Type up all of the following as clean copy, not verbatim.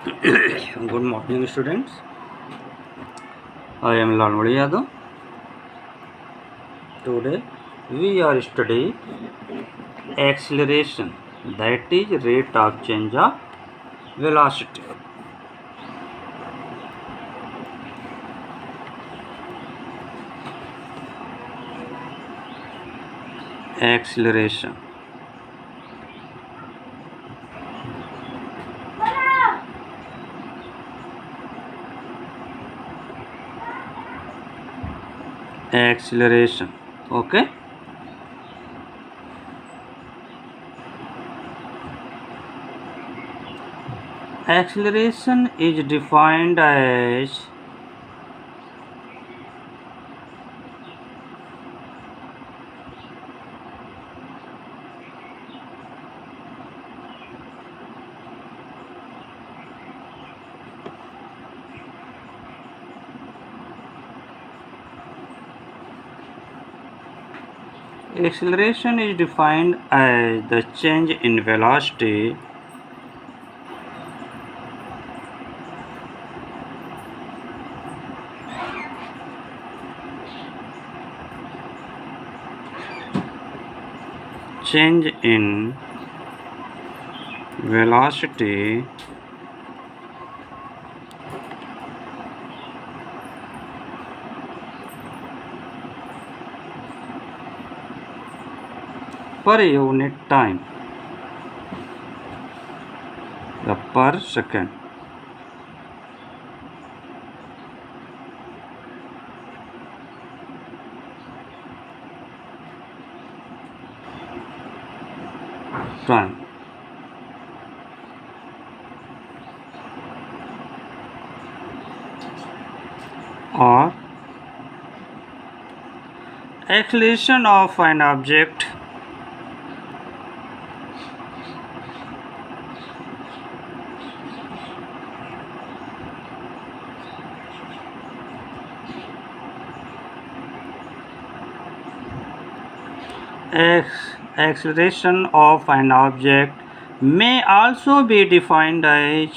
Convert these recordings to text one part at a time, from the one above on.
Good morning, students. I am Lalwadi Yadav. Today we are studying acceleration, that is rate of change of velocity. Acceleration. Acceleration. Okay. Acceleration is defined as the change in velocity change in velocity per unit time, per second. Time. Or acceleration of an object acceleration of an object may also be defined as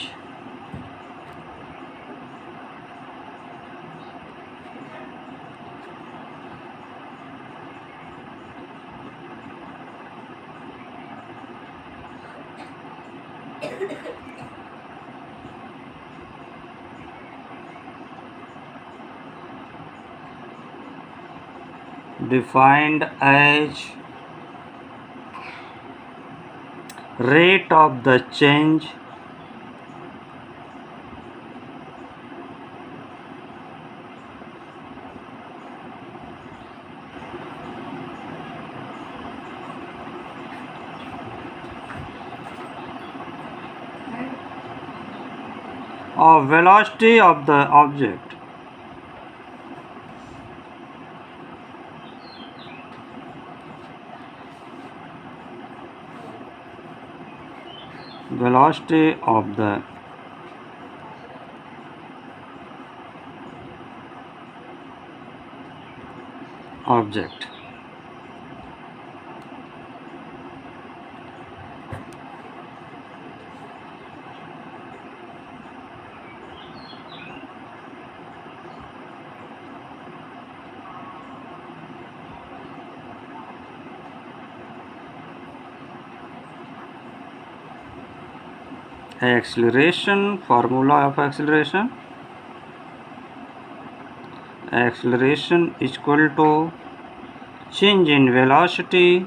rate of the change of velocity of the object. Velocity of the object. Acceleration, formula of acceleration is equal to change in velocity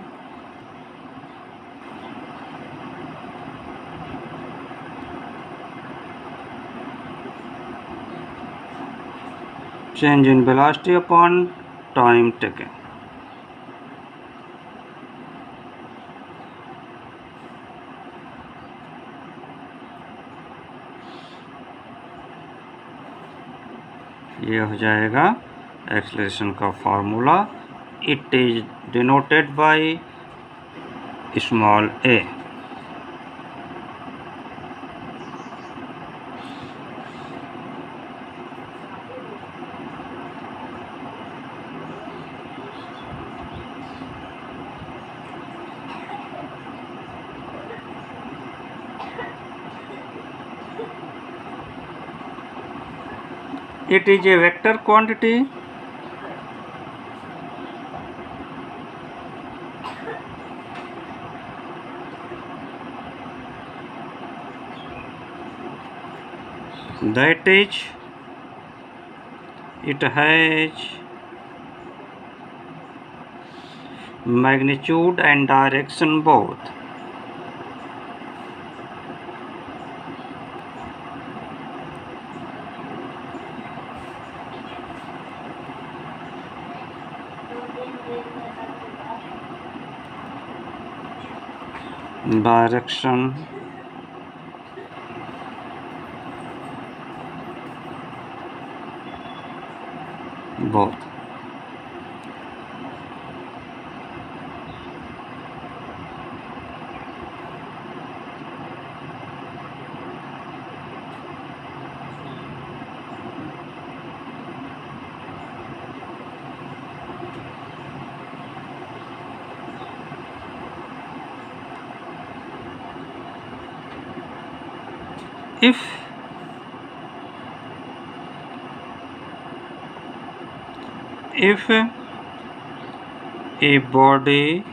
upon time taken. ये हो जाएगा acceleration का formula. It is denoted by small a. It is a vector quantity. That is, it has magnitude and direction both. Direction both. If a body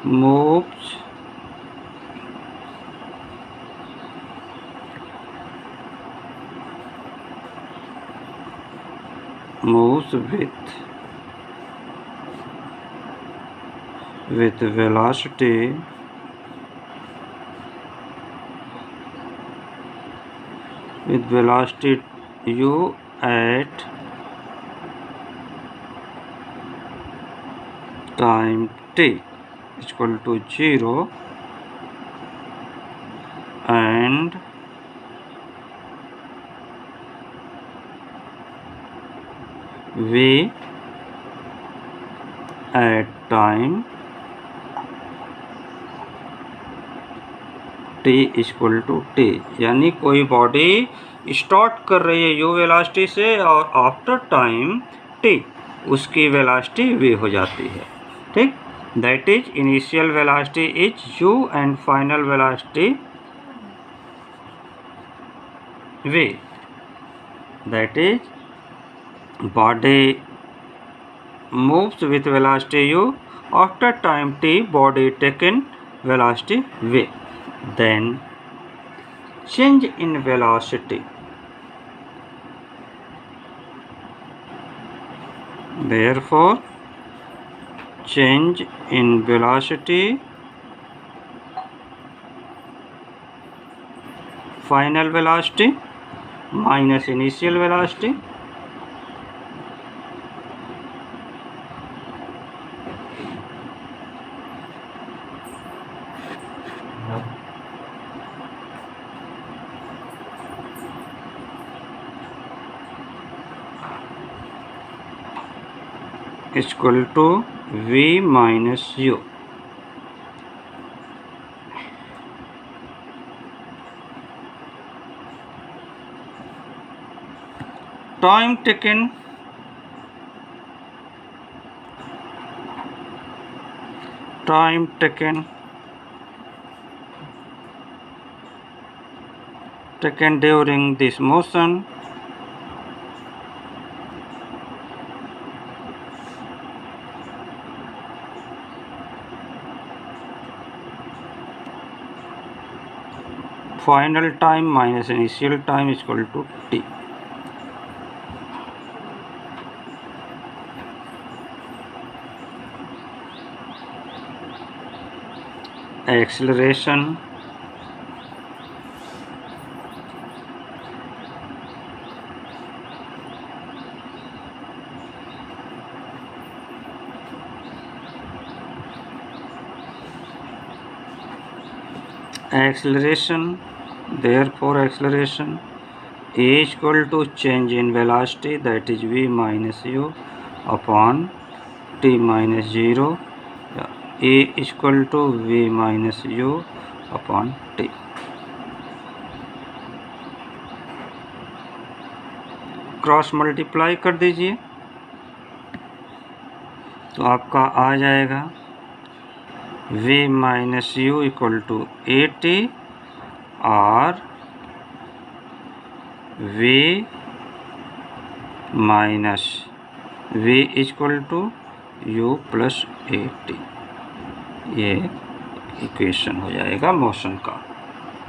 moves with velocity u at time t is equal to 0 and v at time t is equal to t, यानी कोई body start कर रही है u velocity से और after time t उसकी velocity v हो जाती है। ठीक, that is initial velocity is u and final velocity v। That is body moves with velocity u, after time t body taken velocity v, then change in velocity, therefore change in velocity final velocity minus initial velocity is equal to v minus u। Time taken during this motion final time minus initial time is equal to t। Acceleration therefore acceleration is equal to change in velocity, that is v minus u upon t minus 0, a is equal to v minus u upon t। Cross multiply कर दीजिए तो आपका आ जाएगा v minus u equal to a t और v minus v equal to u plus a t, ये equation हो जाएगा मोशन का।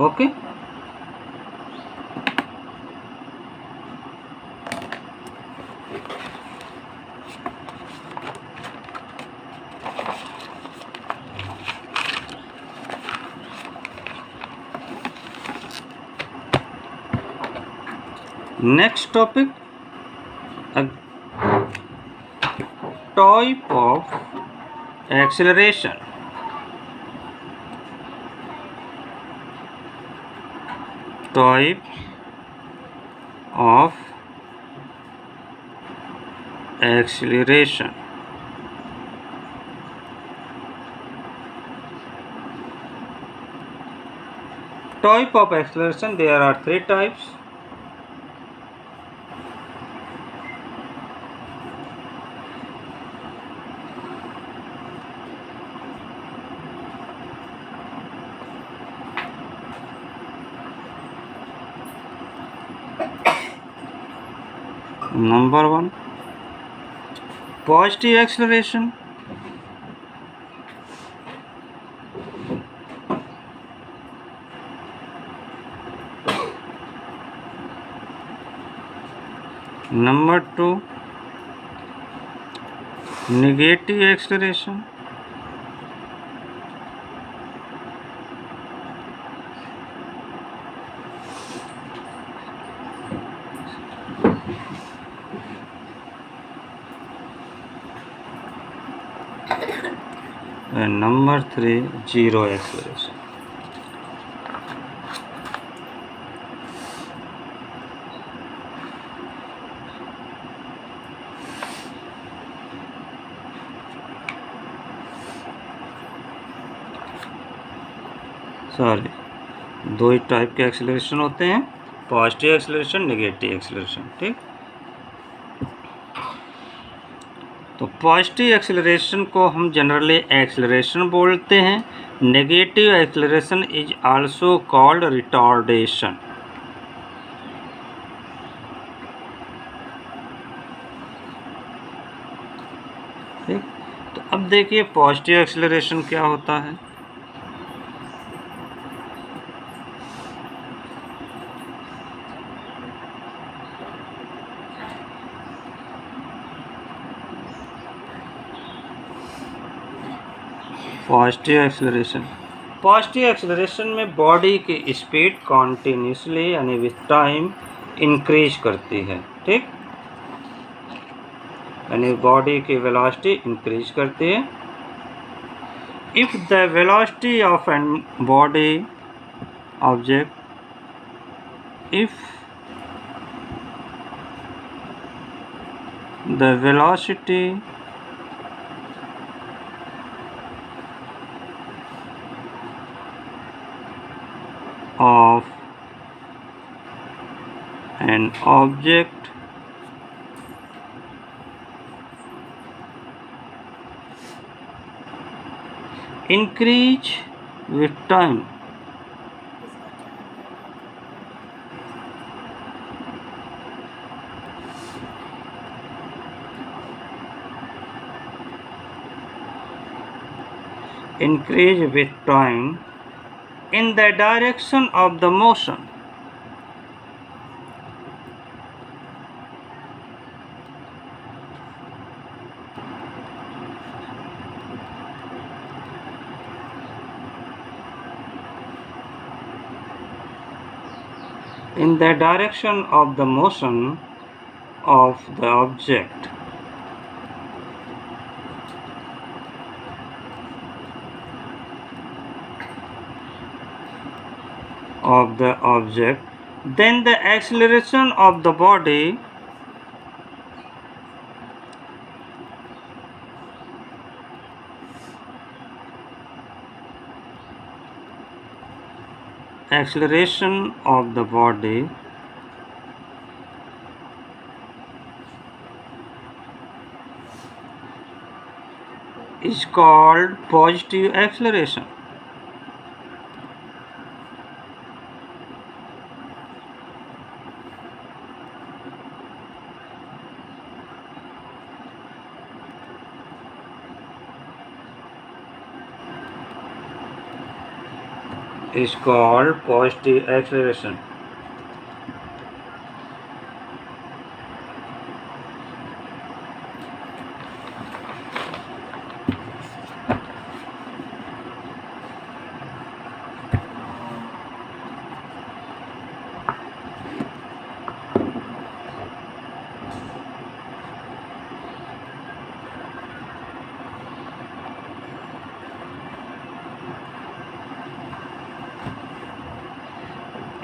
Okay, next topic, type of acceleration. Type of acceleration. Type of acceleration, there are three types. Number one, positive acceleration. Number two, negative acceleration. And number three, zero acceleration. Sorry, दो ही type के acceleration होते हैं, positive acceleration, negative acceleration. ठीक, तो positive acceleration को हम generally acceleration बोलते हैं। Negative acceleration is also called retardation. ठीक, तो अब देखिए पॉजिटिव एक्सेलरेशन क्या होता है। पॉजिटिव एक्सेलरेशन में बॉडी की स्पीड कॉन्टिन्यूसली यानी विथ टाइम इंक्रीज करती है। ठीक, यानी बॉडी की वेलोसिटी इंक्रीज करती है। If the velocity of an body object, if the velocity of an object increase with time, increase with time in the direction of the motion. In the direction of the motion of the object. Of the object, then the acceleration of the body is called positive acceleration. is called positive acceleration.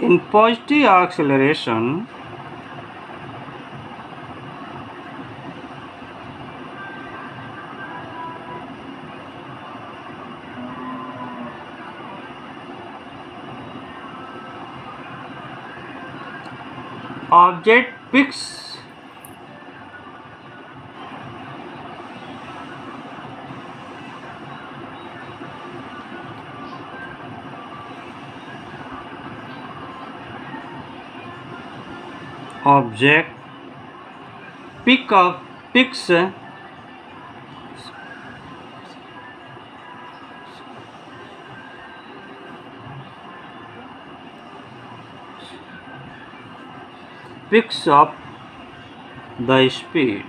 In positive acceleration, object picks object picks picks up the speed.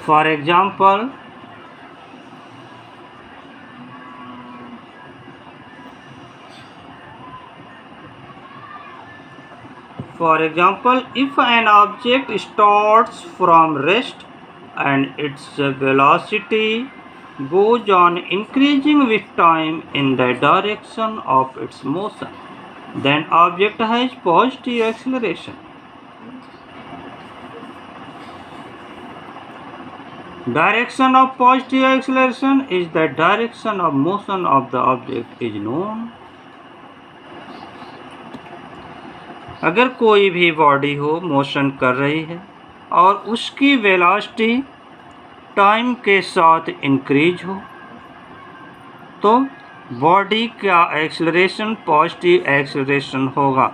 For example, if an object starts from rest and its velocity goes on increasing with time in the direction of its motion, then object has positive acceleration. Direction of positive acceleration is the direction of motion of the object is known. अगर कोई भी body हो motion कर रही है और उसकी velocity time के साथ इंक्रीज हो तो बॉडी का एक्सेलरेशन पॉजिटिव एक्सेलरेशन होगा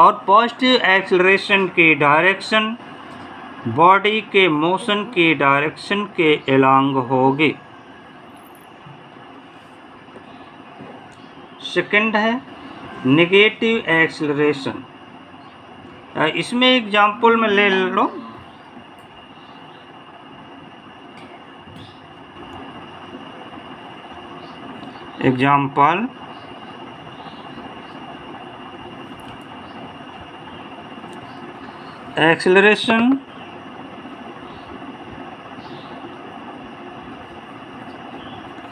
और पॉजिटिव एक्सेलरेशन की डायरेक्शन बॉडी के मोशन की डायरेक्शन के एलॉन्ग होगी। सेकंड है नेगेटिव एक्सेलरेशन। इसमें एग्जाम्पल में ले लो। Example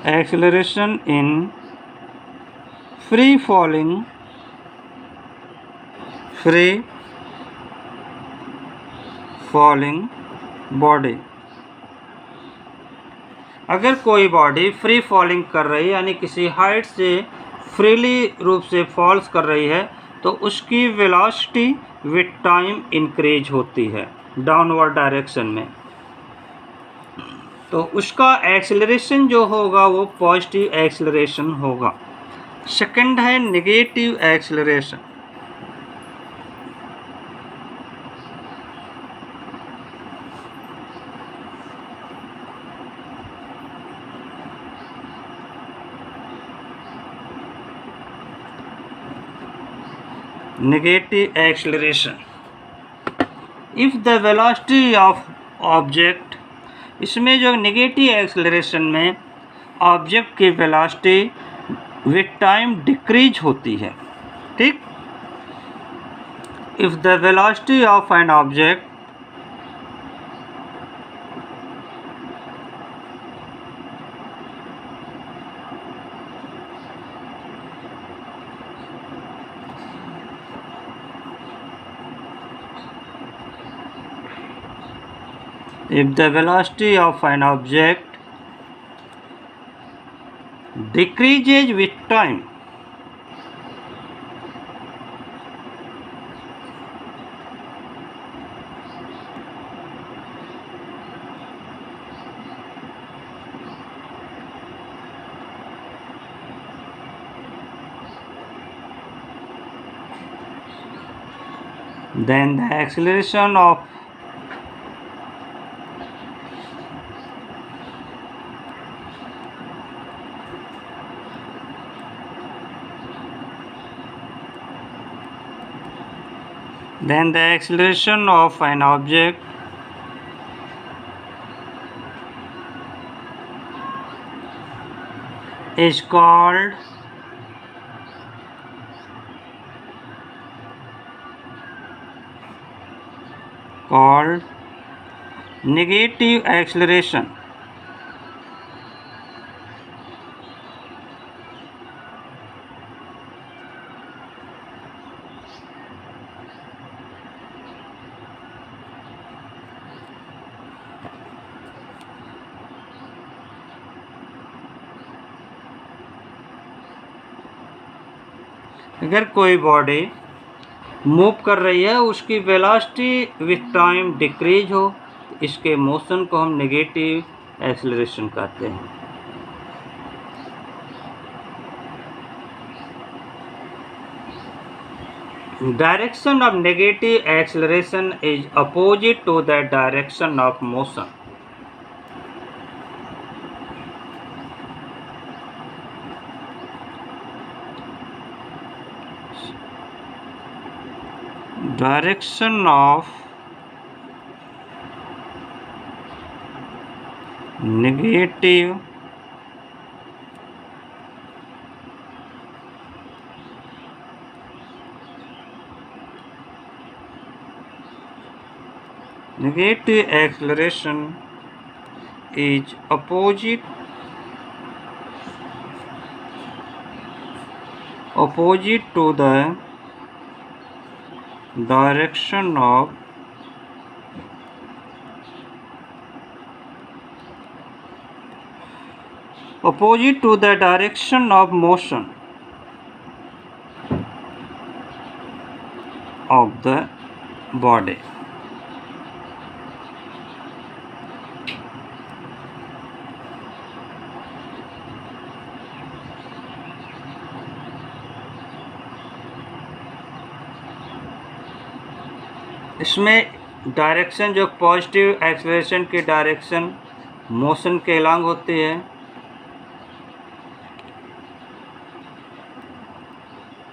acceleration in free falling body. अगर कोई बॉडी फ्री फॉलिंग कर रही है यानी किसी हाइट से फ्रीली रूप से फॉल्स कर रही है तो उसकी वेलोसिटी विथ टाइम इंक्रीज होती है डाउनवर्ड डायरेक्शन में, तो उसका एक्सेलरेशन जो होगा वो पॉजिटिव एक्सेलरेशन होगा। सेकंड है negative acceleration. Negative acceleration if the velocity of object, इसमें जो नेगेटिव एक्सेलरेशन में ऑब्जेक्ट की वेलोसिटी विथ टाइम डिक्रीज होती है। ठीक, if the velocity of an object decreases with time, then the acceleration of an object is called negative acceleration. अगर कोई body move कर रही है, उसकी वेलोसिटी विथ टाइम डिक्रीज हो, इसके मोशन को हम नेगेटिव एक्सेलरेशन कहते हैं। Direction of negative acceleration is opposite to the direction of motion. Direction of negative acceleration is opposite to the direction of motion of the body. इसमें direction जो positive acceleration की direction motion के along होती है,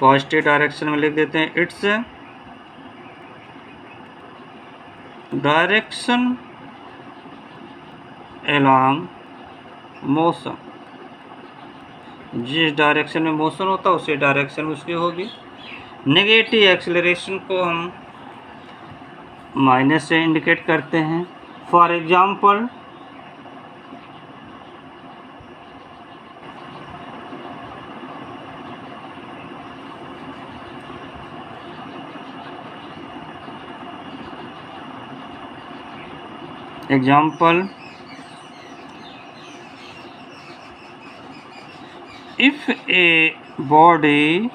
positive direction में लिख देते हैं इट्स डायरेक्शन अलॉन्ग मोशन। जिस डायरेक्शन में मोशन होता है उसी डायरेक्शन उसकी होगी। नेगेटिव एक्सेलरेशन को हम माइनस से इंडिकेट करते हैं। For example, if a body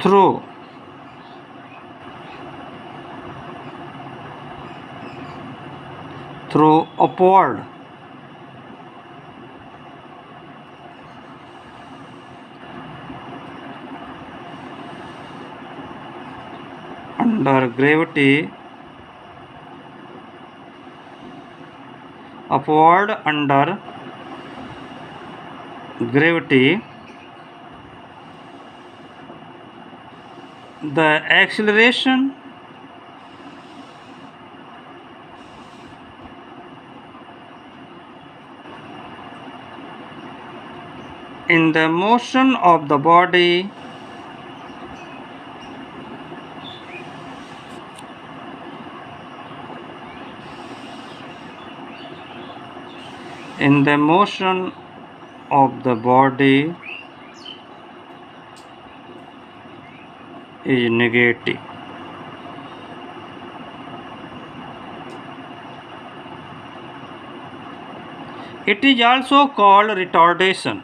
throw upward under gravity, the acceleration in the motion of the body is negative. It is also called retardation.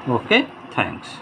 Okay, thanks.